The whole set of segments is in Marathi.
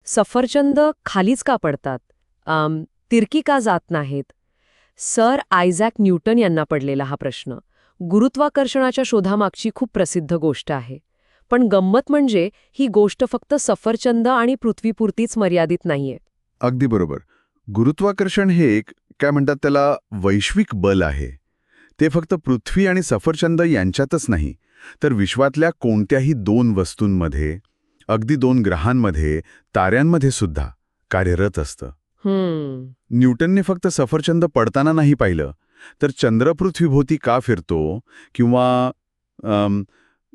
सफरचंद खालीच का पडतात? तिरकी का जात नाहीत? सर आयझॅक न्यूटन यांना पडलेला हा प्रश्न. गुरुत्वाकर्षणाच्या शोधामागची खूप प्रसिद्ध गोष्ट आहे. पण गंमत म्हणजे ही गोष्ट फक्त सफरचंद आणि पृथ्वीपुरतीच मर्यादित नाहीये. अगदी बरोबर. गुरुत्वाकर्षण हे एक, काय म्हणतात त्याला, वैश्विक बल आहे. ते फक्त पृथ्वी आणि सफरचंद यांच्यातच नाही, तर विश्वातल्या कोणत्याही दोन वस्तूंमध्ये, अगदी दोन ग्रहांमध्ये, ताऱ्यांमध्ये सुद्धा कार्यरत असतं. न्यूटनने फक्त सफरचंद पडताना नाही पाहिलं, तर चंद्र पृथ्वीभोवती का फिरतो किंवा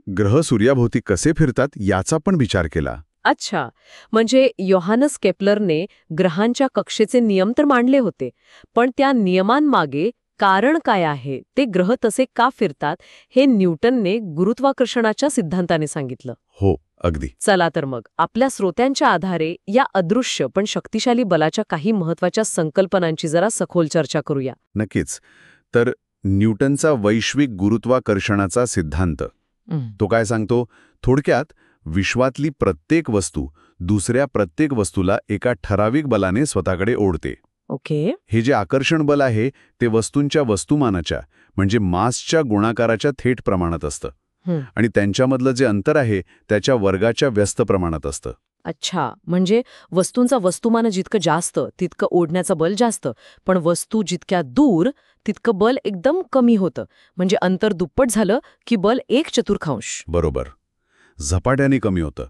ग्रह सूर्याभोवती कसे फिरतात याचा पण विचार केला. अच्छा, म्हणजे योहानस केपलरने ग्रहांच्या कक्षेचे नियम तर मांडले होते, पण त्या नियमांमागे कारण काय आहे, ते ग्रह तसे का फिरतात, हे न्यूटनने गुरुत्वाकर्षणाच्या सिद्धांताने सांगितलं. हो, अगदी. चला तर मग आपल्या श्रोत्यांच्या आधारे या अदृश्य पण शक्तिशाली बलाच्या काही महत्वाच्या संकल्पनांची जरा सखोल चर्चा करूया. नक्कीच. तर न्यूटनचा वैश्विक गुरुत्वाकर्षणाचा सिद्धांत, तो काय सांगतो? थोडक्यात, विश्वातली प्रत्येक वस्तू दुसऱ्या प्रत्येक वस्तूला एका ठराविक बलाने स्वतःकडे ओढते. ओके. हे जे आकर्षण बल आहे ते वस्तूंच्या वस्तुमानाच्या, म्हणजे मासच्या गुणाकाराच्या थेट प्रमाणात असतं, आणि त्यांच्यामधलं जे अंतर आहे त्याच्या वर्गाच्या व्यस्त प्रमाणात असतं. अच्छा, म्हणजे वस्तूंचं वस्तुमान जितकं जास्त तितकं ओढण्याचं बल जास्त, पण वस्तू जितक्या दूर तितकं बल एकदम कमी होतं. म्हणजे अंतर दुप्पट झालं की बल 1/4. बरोबर, झपाट्याने कमी होतं.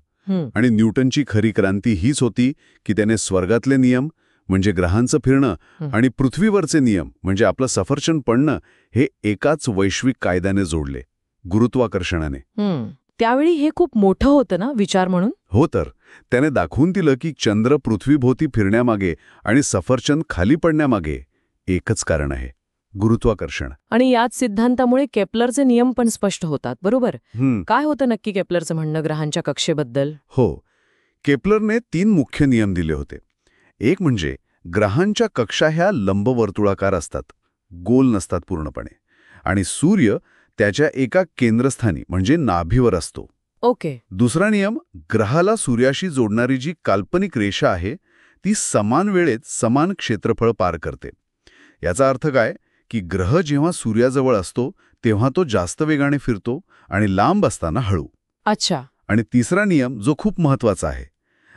आणि न्यूटनची खरी क्रांती हीच होती की त्याने स्वर्गातले नियम, म्हणजे ग्रहांचं फिरणं, आणि पृथ्वीवरचे नियम, म्हणजे आपलं सफरचंद पडणं, हे एकाच वैश्विक कायद्याने जोडले, गुरुत्वाकर्षणाने. त्यावेळी हे खूप मोठं होतं ना विचार म्हणून? हो, तर त्याने दाखवून दिलं की चंद्र पृथ्वीभोवती फिरण्यामागे आणि सफरचंद खाली पडण्यामागे एकच कारण आहे, गुरुत्वाकर्षण. आणि याच सिद्धांतामुळे केपलरचे नियम पण स्पष्ट होतात, बरोबर? काय होतं नक्की केपलरचं म्हणणं ग्रहांच्या कक्षेबद्दल? हो, केपलरने 3 मुख्य नियम दिले होते. एक म्हणजे ग्रहांच्या कक्षा ह्या लंबवर्तुळाकार असतात, गोल नसतात पूर्णपणे, आणि सूर्य त्याच्या एका केंद्रस्थानी म्हणजे नाभीवर असतो. ओके. दुसरा नियम, ग्रहाला सूर्याशी जोडणारी जी काल्पनिक रेषा आहे ती समान वेळेत समान क्षेत्रफळ पार करते. याचा अर्थ काय की ग्रह जेव्हा सूर्याजवळ असतो तेव्हा तो जास्त वेगाने फिरतो आणि लांब असताना हळू. अच्छा. आणि तिसरा नियम जो खूप महत्वाचा आहे,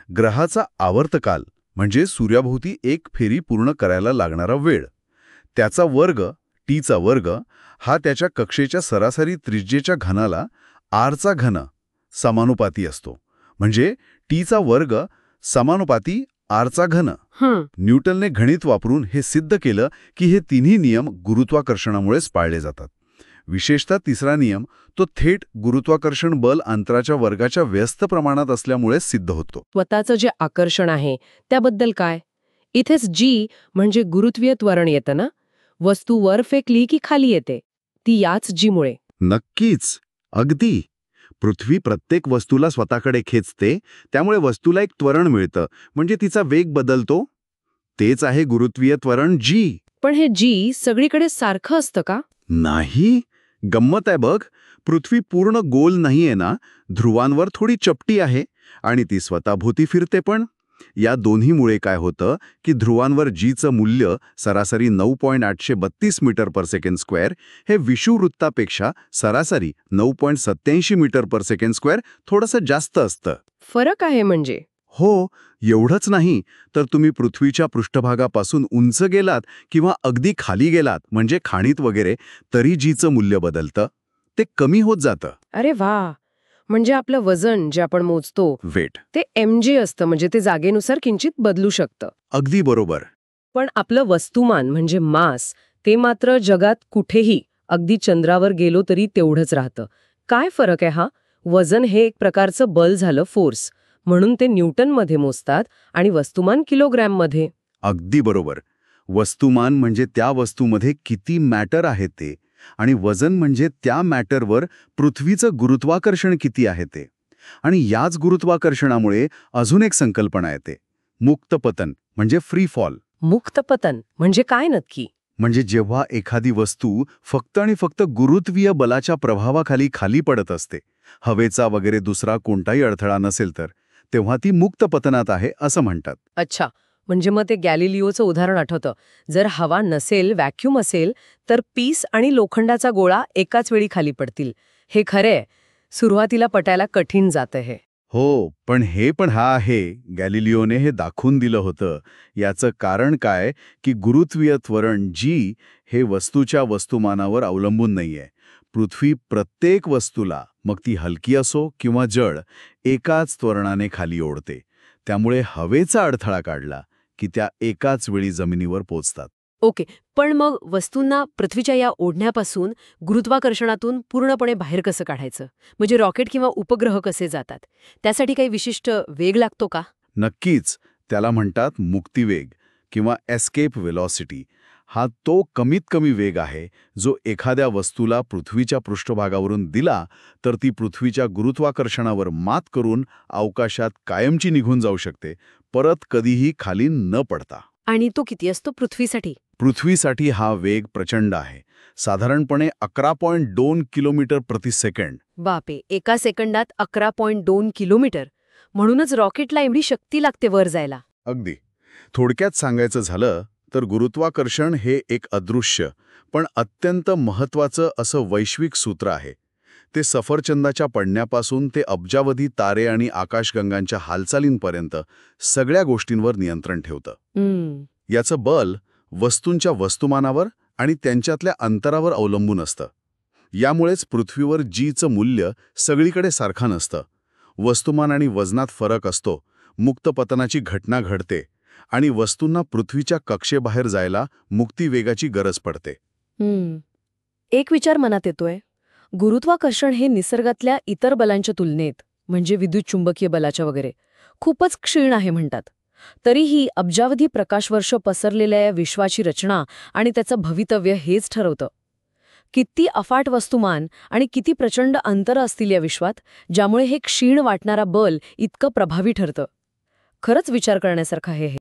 ग्रहाचा आवर्तकाल म्हणजे सूर्याभोवती एक फेरी पूर्ण करायला लागणारा वेळ, त्याचा वर्ग, टीचा वर्ग, हा त्याच्या कक्षेच्या सरासरी त्रिज्येच्या घनाला आरचा घन समानुपाती असतो. म्हणजे टीचा वर्ग समानुपाती आरचा घन. न्यूटनने गणित वापरून हे सिद्ध केलं की हे तिन्ही नियम गुरुत्वाकर्षणामुळेच पाळले जातात. विशेषतः तिसरा नियम तो थेट गुरुत्वाकर्षण बल अंतराच्या वर्गाच्या व्यस्त प्रमाणात असल्यामुळे सिद्ध होतो. स्वतःचं जे आकर्षण आहे त्याबद्दल काय? इथेच जी म्हणजे गुरुत्वीय त्वरण येतं ना, वस्तू वर फेकली की खाली येते, ती याच जीमुळे. नक्कीच, अगदी. पृथ्वी प्रत्येक वस्तूला स्वतःकडे खेचते, त्यामुळे वस्तूला एक त्वरण मिळतं, म्हणजे तिचा वेग बदलतो. तेच आहे गुरुत्वीय त्वरण जी. पण हे जी सगळीकडे सारखं असतं का? नाही. गंमत आहे बघ. पृथ्वी पूर्ण गोल नाहीये ना, ध्रुवांवर थोडी चपटी आहे आणि ती स्वतःभोवती फिरते पण. या दोन्हीमुळे काय होतं की ध्रुवांवर जीचं मूल्य सरासरी 9.832 मीटर पर सेकंड स्क्वेअर हे विषुववृत्तापेक्षा सरासरी 9.87 मीटर पर सेकंड स्क्वेअर थोडंसं जास्त असतं. फरक आहे म्हणजे? हो, एवढंच नाही तर तुम्ही पृथ्वीच्या पृष्ठभागापासून उंच गेलात किंवा अगदी खाली गेलात, म्हणजे खाणीत वगैरे, तरी जीचं मूल्य बदलतं, ते कमी होत जातं. अरे वा, म्हणजे आपलं वजन जे आपण मोजतो, वेट, ते mg असतं, म्हणजे ते जागेनुसार किंचित बदलू शकतं. अगदी बरोबर. पण आपलं वस्तुमान म्हणजे मास, ते मात्र जगात कुठेही, अगदी चंद्रावर गेलो तरी तेवढंच राहतं. काय फरक आहे हा? वजन हे एक प्रकारचं बल झालं, फोर्स, म्हणून ते न्यूटनमध्ये मोजतात आणि वस्तुमान किलोग्रॅममध्ये. अगदी बरोबर. वस्तुमान म्हणजे त्या वस्तूमध्ये किती मॅटर आहे ते, आणि वजन म्हणजे त्या मॅटरवर पृथ्वीचं गुरुत्वाकर्षण किती आहे ते. आणि याच गुरुत्वाकर्षणामुळे अजून एक संकल्पना येते, मुक्त पतन म्हणजे फ्री फॉल. मुक्त पतन म्हणजे काय नक्की? म्हणजे जेव्हा एखादी वस्तू फक्त आणि फक्त गुरुत्वीय बलाच्या प्रभावाखाली खाली पडत असते, हवेचा वगैरे दुसरा कोणताही अडथळा नसेल, तर तेव्हा ती मुक्त पतनात आहे असं म्हणतात. अच्छा, म्हणजे मग ते गॅलिलिओचं उदाहरण आठवतं. जर हवा नसेल, व्हॅक्यूम असेल, तर पीस आणि लोखंडाचा गोळा एकाच वेळी खाली पडतील. हे खरंय. सुरुवातीला पटायला कठीण जातं हे. हो, पण हा आहे, गॅलिलिओने हे दाखवून दिलं होतं. याचं कारण काय की गुरुत्वीय त्वरण जी हे वस्तूच्या वस्तुमानावर अवलंबून नाहीये. पृथ्वी प्रत्येक वस्तूला, मग ती हलकी असो किंवा जड, एकाच त्वरणाने खाली ओढते. त्यामुळे हवेचा अडथळा काढला की त्या एकाच वेळी जमिनीवर पोचतात. ओके, पण मग वस्तूंना पृथ्वीच्या या ओढण्यापासून, गुरुत्वाकर्षणातून पूर्णपणे बाहेर कसं काढायचं? म्हणजे रॉकेट किंवा उपग्रह कसे जातात? त्यासाठी काही विशिष्ट वेग लागतो का? नक्कीच, त्याला म्हणतात मुक्तिवेग किंवा एस्केप वेलॉसिटी. हा तो कमीत कमी वेग आहे जो एखाद्या वस्तूला पृथ्वीच्या पृष्ठभागावरून दिला तर ती पृथ्वीच्या गुरुत्वाकर्षणावर मात करून अवकाशात कायमची निघून जाऊ शकते, परत कधीही खाली न पडता. आणि तो किती असतो पृथ्वीसाठी? पृथ्वीसाठी हा वेग प्रचंड आहे. साधारणपणे 11.2 किलोमीटर प्रति सेकंड. बापे, एका सेकंदात 11.2 किलोमीटर. म्हणूनच रॉकेटला एवढी शक्ती लागते वर जायला. अगदी. थोडक्यात सांगायचं झालं तर गुरुत्वाकर्षण हे एक अदृश्य पण अत्यंत महत्त्वाचं असं वैश्विक सूत्र आहे. ते सफरचंदाच्या पडण्यापासून ते अब्जावधी तारे आणि आकाशगंगांच्या हालचालींपर्यंत सगळ्या गोष्टींवर नियंत्रण ठेवतं. याचं बल वस्तूंच्या वस्तुमानावर आणि त्यांच्यातल्या अंतरावर अवलंबून असतं. यामुळेच पृथ्वीवर जीचं मूल्य सगळीकडे सारखं नसतं. वस्तुमान आणि वजनात फरक असतो, मुक्त पतनाची घटना घडते आणि वस्तूंना पृथ्वीच्या कक्षेबाहेर जायला मुक्तिवेगाची गरज पडते. एक विचार मनात येतोय. गुरुत्वाकर्षण हे निसर्गातल्या इतर बलांच्या तुलनेत, म्हणजे विद्युत चुंबकीय बलाच्या वगैरे, खूपच क्षीण आहे म्हणतात. तरीही अब्जावधी प्रकाशवर्ष पसरलेल्या या विश्वाची रचना आणि त्याचं भवितव्य हेच ठरवतं. किती अफाट वस्तुमान आणि किती प्रचंड अंतरं असतील या विश्वात, ज्यामुळे हे क्षीण वाटणारा बल इतकं प्रभावी ठरतं. खरंच विचार करण्यासारखं आहे हे.